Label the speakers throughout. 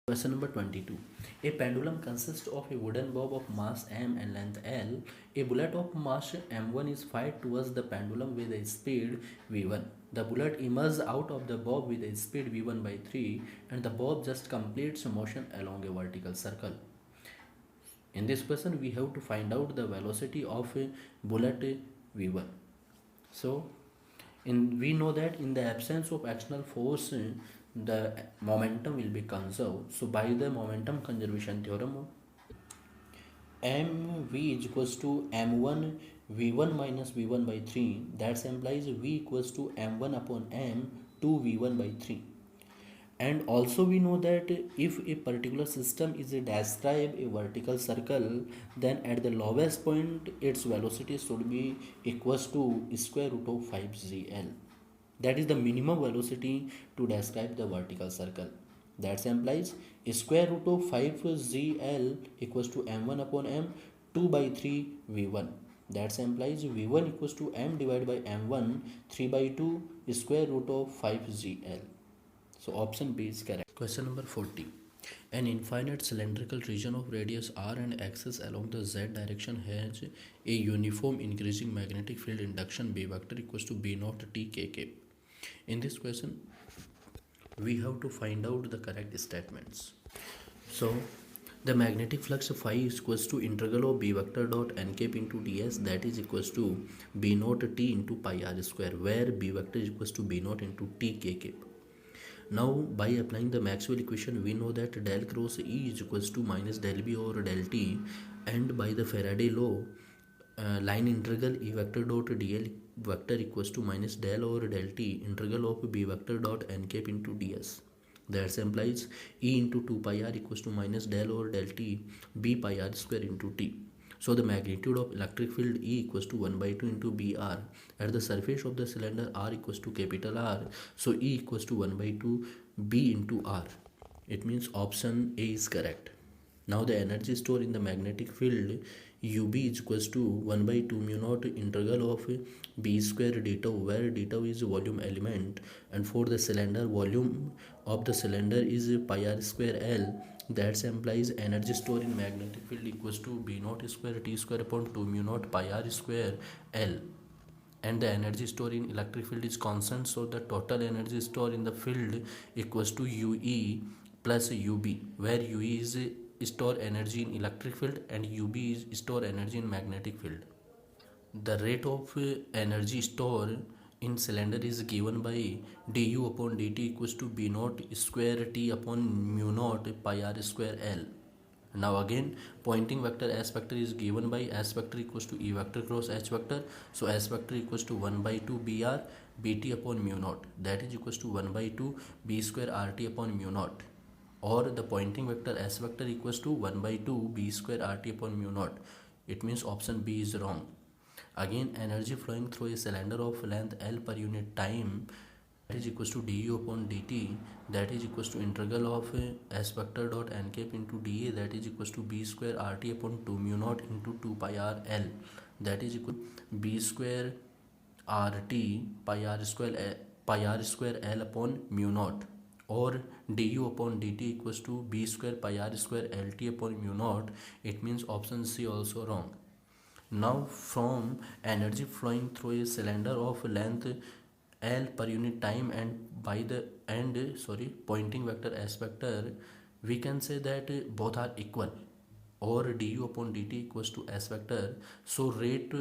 Speaker 1: Question number 22. A pendulum consists of a wooden bob of mass m and length l. A bullet of mass m1 is fired towards the pendulum with a speed v1. The bullet emerges out of the bob with a speed v1 by 3 and the bob just completes motion along a vertical circle. In this question, we have to find out the velocity of a bullet v1. So, we know that in the absence of external force, the momentum will be conserved. So by the momentum conservation theorem, mv is equals to m1 v1 minus v1 by 3. That implies v equals to m1 upon m 2 v1 by 3. And also we know that if a particular system is described a vertical circle, then at the lowest point its velocity should be equals to square root of 5gl. That is the minimum velocity to describe the vertical circle. That implies square root of 5gl equals to m1 upon m 2 by 3 v1. That implies v1 equals to m divided by m1 3 by 2 square root of 5gl. So option B is correct. Question number 40. An infinite cylindrical region of radius r and axis along the z direction has a uniform increasing magnetic field induction B vector equals to B naught T K K. In this question, we have to find out the correct statements. So, the magnetic flux phi is equals to integral of B vector dot n cap into ds, that is equals to B naught T into pi r square, where B vector is equals to B naught into T K cap. Now by applying the Maxwell equation, we know that del cross E is equals to minus del B over del T, and by the Faraday law, line integral E vector dot dl vector equals to minus del over del T integral of B vector dot n cap into ds. That implies E into 2 pi r equals to minus del over del T B pi r square into T. So the magnitude of electric field E equals to 1 by 2 into Br at the surface of the cylinder R equals to capital R. So E equals to 1 by 2 B into R. It means option A is correct. Now the energy stored in the magnetic field UB is equals to 1 by 2 mu naught integral of B square d tau, where d tau is volume element, and for the cylinder, volume of the cylinder is pi r square L. That implies energy stored in magnetic field equals to B naught square T square upon 2 mu naught pi r square L. And the energy stored in electric field is constant, so the total energy stored in the field equals to UE plus UB, where UE is store energy in electric field and UB is store energy in magnetic field. The rate of energy stored in cylinder is given by du upon dt equals to B naught square T upon mu naught pi r square L. Now again, pointing vector S vector is given by S vector equals to E vector cross H vector. So S vector equals to 1 by 2 BR BT upon mu naught, that is equals to 1 by 2 B square RT upon mu naught. Or the pointing vector S vector equals to 1 by 2 B square RT upon mu naught. It means option B is wrong. Again, energy flowing through a cylinder of length L per unit time, that is equals to du upon dt, that is equals to integral of S vector dot n cap into dA, that is equals to B square RT upon 2 mu naught into 2 pi r L, that is equal to B square RT pi r square L upon mu naught. Or du upon dt equals to B square pi r square LT upon mu naught. It means option C also wrong. Now from energy flowing through a cylinder of length L per unit time and by the pointing vector S vector, we can say that both are equal, or du upon dt equals to S vector. So rate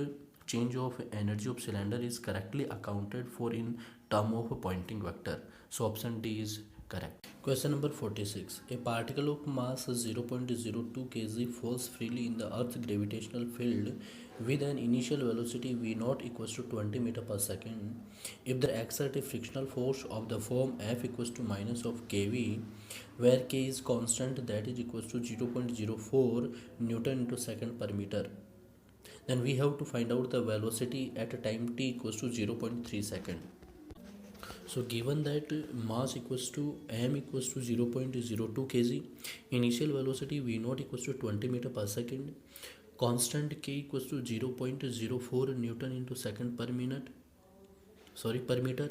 Speaker 1: change of energy of cylinder is correctly accounted for in term of pointing vector. So option D is correct. Question number 46. A particle of mass 0.02 kg falls freely in the Earth's gravitational field with an initial velocity v naught equals to 20 meter per second. If the exert a frictional force of the form F equals to minus of kV, where k is constant, that is equals to 0.04 Newton into second per meter, then we have to find out the velocity at a time t equals to 0.3 second. So given that mass equals to m equals to 0.02 kg, initial velocity v naught equals to 20 meter per second, constant k equals to 0.04 Newton into second per minute, per meter,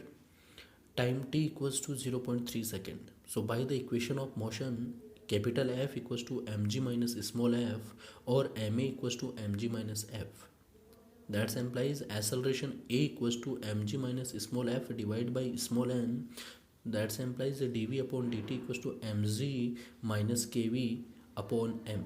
Speaker 1: time t equals to 0.3 second. So by the equation of motion, capital F equals to mg minus small f, or ma equals to mg minus f. That implies acceleration a equals to mg minus small f divided by small n. That implies dv upon dt equals to mg minus kv upon m.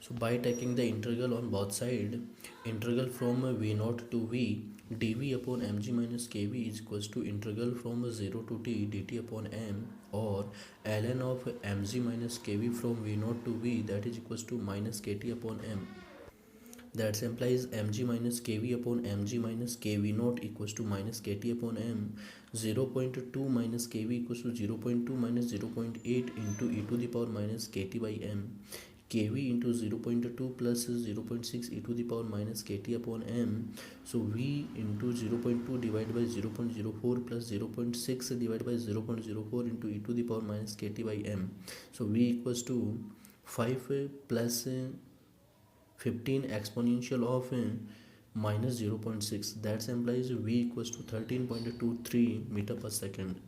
Speaker 1: So by taking the integral on both sides, integral from v naught to v dv upon mg minus kv is equals to integral from 0 to t dt upon m, or ln of mg minus kv from v naught to v, that is equals to minus kt upon m. That implies mg minus kv upon mg minus kv naught equals to minus kt upon m. 0.2 minus kv equals to 0.2 minus 0.8 into e to the power minus kt by m. kv into 0.2 plus 0.6 e to the power minus kt upon m. So v into 0.2 divided by 0.04 plus 0.6 divided by 0.04 into e to the power minus kt by m. So v equals to 5 plus 15 exponential of minus 0.6. That implies v equals to 13.23 meter per second.